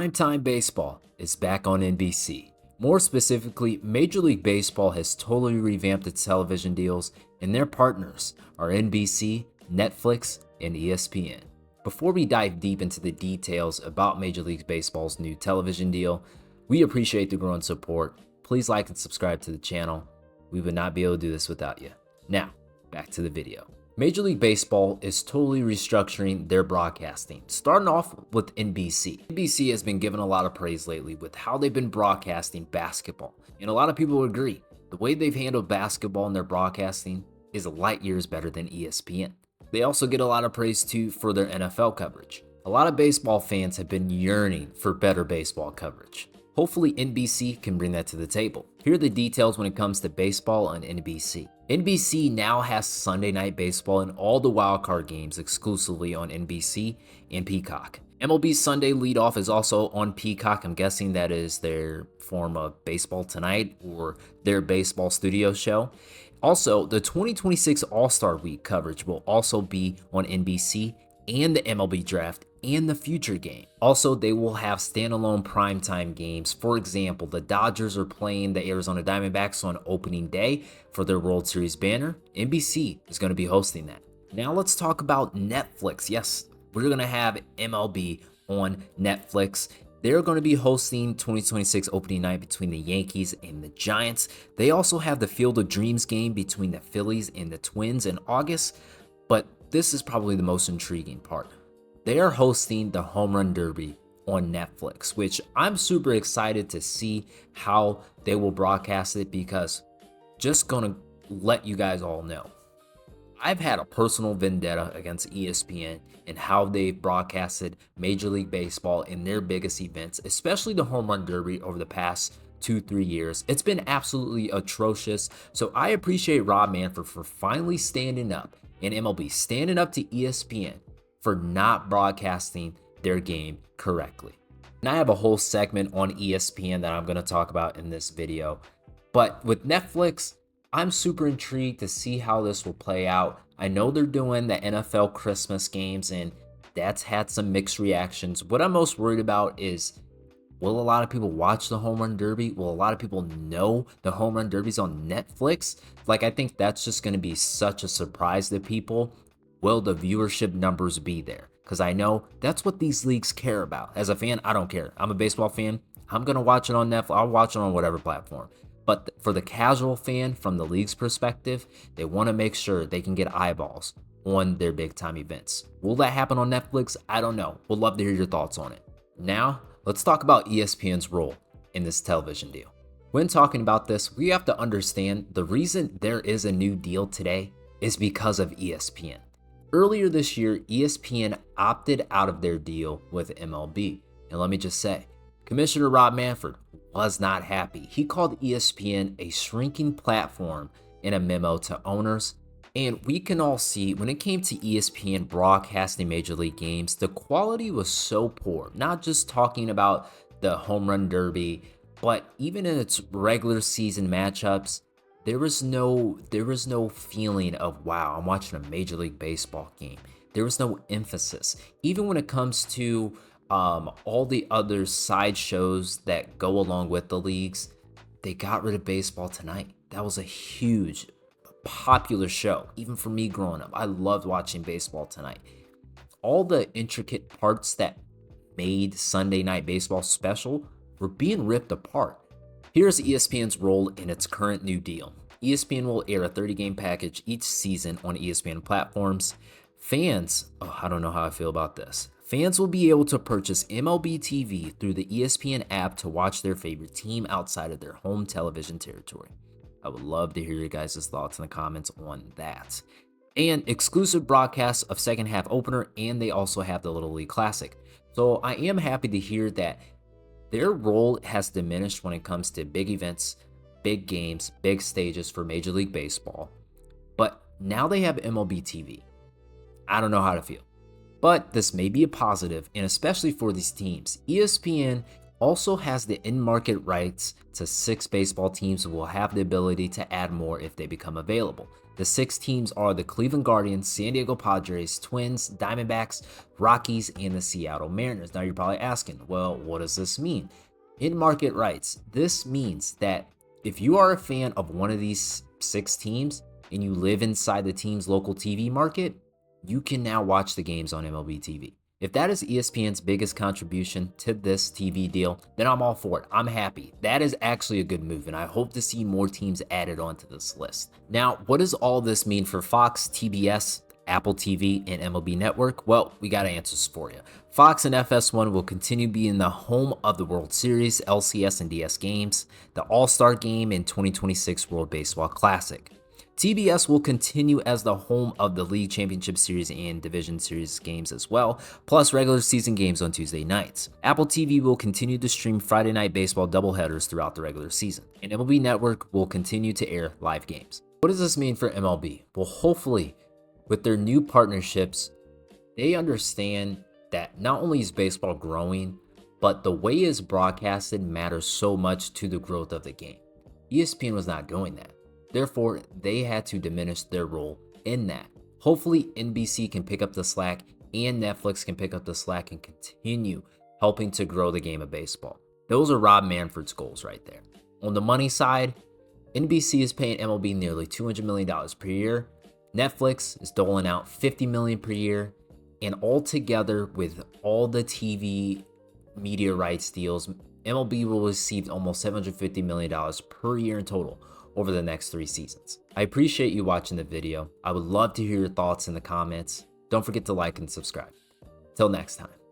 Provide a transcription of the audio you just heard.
Primetime baseball is back on NBC. More specifically, Major League Baseball has totally revamped its television deals, and their partners are NBC, Netflix, and ESPN. Before we dive deep into the details about Major League Baseball's new television deal, we appreciate the growing support. Please like and subscribe to the channel. We would not be able to do this without you. Now, back to the video. Major League Baseball is totally restructuring their broadcasting, starting off with NBC. NBC has been given a lot of praise lately with how they've been broadcasting basketball, and a lot of people agree. The way they've handled basketball in their broadcasting is light years better than ESPN. They also get a lot of praise too for their NFL coverage. A lot of baseball fans have been yearning for better baseball coverage. Hopefully NBC can bring that to the table. Here are the details when it comes to baseball on NBC. NBC now has Sunday Night Baseball and all the wildcard games exclusively on NBC and Peacock. MLB Sunday Leadoff is also on Peacock. I'm guessing that is their form of Baseball Tonight or their baseball studio show. Also, the 2026 All-Star Week coverage will also be on NBC and the MLB Draft and the Future Game. Also, they will have standalone primetime games. For example, the Dodgers are playing the Arizona Diamondbacks on opening day for their World Series banner. NBC is going to be hosting that. Now let's talk about Netflix. Yes, we're going to have MLB on Netflix. They're going to be hosting 2026 opening night between the Yankees and the Giants. They also have the Field of Dreams game between the Phillies and the Twins in August. But this is probably the most intriguing part. They are hosting the Home Run Derby on Netflix, which I'm super excited to see how they will broadcast it, because just gonna let you guys all know, I've had a personal vendetta against ESPN and how they've broadcasted Major League Baseball in their biggest events, especially the Home Run Derby over the past 2-3 years. It's been absolutely atrocious. So I appreciate Rob Manfred for finally standing up, and MLB standing up to ESPN for not broadcasting their game correctly. And I have a whole segment on ESPN that I'm going to talk about in this video. But with Netflix, I'm super intrigued to see how this will play out. I know they're doing the NFL Christmas games, and that's had some mixed reactions. What I'm most worried about is, will a lot of people watch the Home Run Derby? Will a lot of people know the Home Run Derby's on Netflix? I think that's just going to be such a surprise to people. Will the viewership numbers be there? Because I know that's what these leagues care about. As a fan, I don't care. I'm a baseball fan. I'm going to watch it on Netflix. I'll watch it on whatever platform. But for the casual fan, from the league's perspective, they want to make sure they can get eyeballs on their big time events. Will that happen on Netflix? I don't know. We'd love to hear your thoughts on it. Now, let's talk about ESPN's role in this television deal. When talking about this, we have to understand the reason there is a new deal today is because of ESPN. Earlier this year, ESPN opted out of their deal with MLB. And let me just say, Commissioner Rob Manfred was not happy. He called ESPN a shrinking platform in a memo to owners. And we can all see when it came to ESPN broadcasting Major League games, the quality was so poor. Not just talking about the Home Run Derby, but even in its regular season matchups, there was no feeling of, wow, I'm watching a Major League Baseball game. There was no emphasis. Even when it comes to all the other side shows that go along with the leagues, they got rid of Baseball Tonight. That was a huge, popular show. Even for me growing up, I loved watching Baseball Tonight. All the intricate parts that made Sunday Night Baseball special were being ripped apart. Here's ESPN's role in its current new deal. ESPN will air a 30-game package each season on ESPN platforms. Fans, I don't know how I feel about this. Fans will be able to purchase MLB TV through the ESPN app to watch their favorite team outside of their home television territory. I would love to hear your guys' thoughts in the comments on that. And exclusive broadcasts of second half opener, and they also have the Little League Classic. So I am happy to hear that their role has diminished when it comes to big events, big games, big stages for Major League Baseball. But now they have MLB TV. I don't know how to feel. But this may be a positive, and especially for these teams. ESPN also has the in-market rights to 6 baseball teams who will have the ability to add more if they become available. The 6 teams are the Cleveland Guardians, San Diego Padres, Twins, Diamondbacks, Rockies, and the Seattle Mariners. Now you're probably asking, well, what does this mean? In-market rights. This means that if you are a fan of one of these 6 teams and you live inside the team's local TV market, you can now watch the games on MLB TV. If that is ESPN's biggest contribution to this TV deal, then I'm all for it. I'm happy. That is actually a good move, and I hope to see more teams added onto this list. Now, what does all this mean for Fox, TBS, Apple TV, and MLB Network? Well, we got answers for you. Fox and FS1 will continue being the home of the World Series, LCS, and DS games, the All-Star Game, and 2026 World Baseball Classic. TBS will continue as the home of the League Championship Series and Division Series games as well, plus regular season games on Tuesday nights. Apple TV will continue to stream Friday Night Baseball doubleheaders throughout the regular season, and MLB Network will continue to air live games. What does this mean for MLB? Well, hopefully, with their new partnerships, they understand that not only is baseball growing, but the way it's broadcasted matters so much to the growth of the game. ESPN was not doing that. Therefore, they had to diminish their role in that. Hopefully, NBC can pick up the slack and Netflix can pick up the slack and continue helping to grow the game of baseball. Those are Rob Manfred's goals right there. On the money side, NBC is paying MLB nearly $200 million per year. Netflix is doling out $50 million per year. And altogether, with all the TV media rights deals, MLB will receive almost $750 million per year in total over the next 3 seasons. I appreciate you watching the video. I would love to hear your thoughts in the comments. Don't forget to like and subscribe. Till next time.